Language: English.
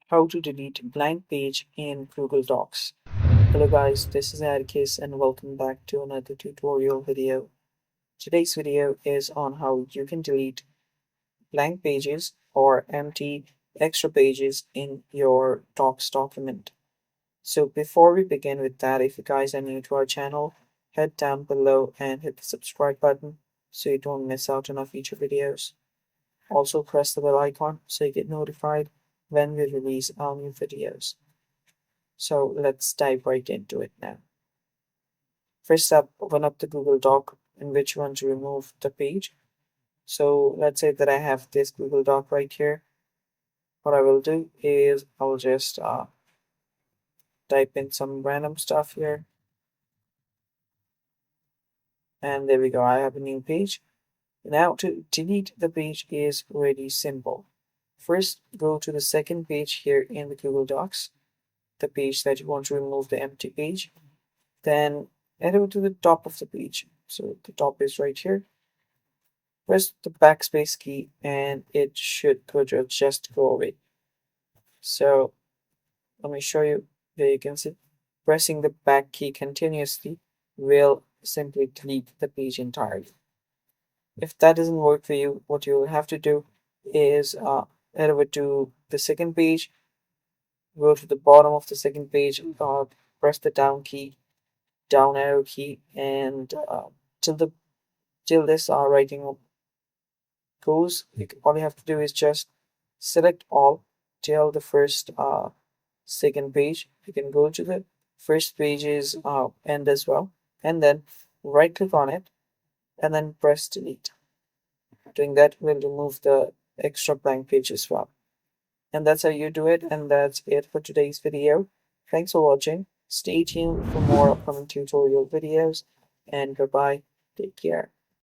How to delete blank page in Google Docs. Hello guys, this is Atticus and welcome back to another tutorial video. Today's video is on how you can delete blank pages or empty extra pages in your Docs document. So before we begin with that, if you guys are new to our channel, head down below and hit the subscribe button so you don't miss out on our future videos. Also press the bell icon so you get notified when we release our new videos. So let's dive right into it now. First up, open up the Google Doc in which you want to remove the page. So let's say that I have this Google Doc right here. What I will do is I'll just type in some random stuff here. And there we go, I have a new page. Now to delete the page is really simple. First, go to the second page here in the Google Docs, the page that you want to remove the empty page. Then head over to the top of the page. So the top is right here. Press the backspace key and it should just go away. So let me show you. There you can see pressing the back key continuously will simply delete the page entirely. If that doesn't work for you, what you'll have to do is head over to the second page, go to the bottom of the second page, press the down arrow key, and till this writing goes, all you have to do is just select all till the first second page. You can go to the first page's end as well, and then right click on it, and then press delete. Doing that will remove the extra blank page as well. And that's how you do it, and that's it for today's video. Thanks for watching. Stay tuned for more upcoming tutorial videos, and goodbye. Take care.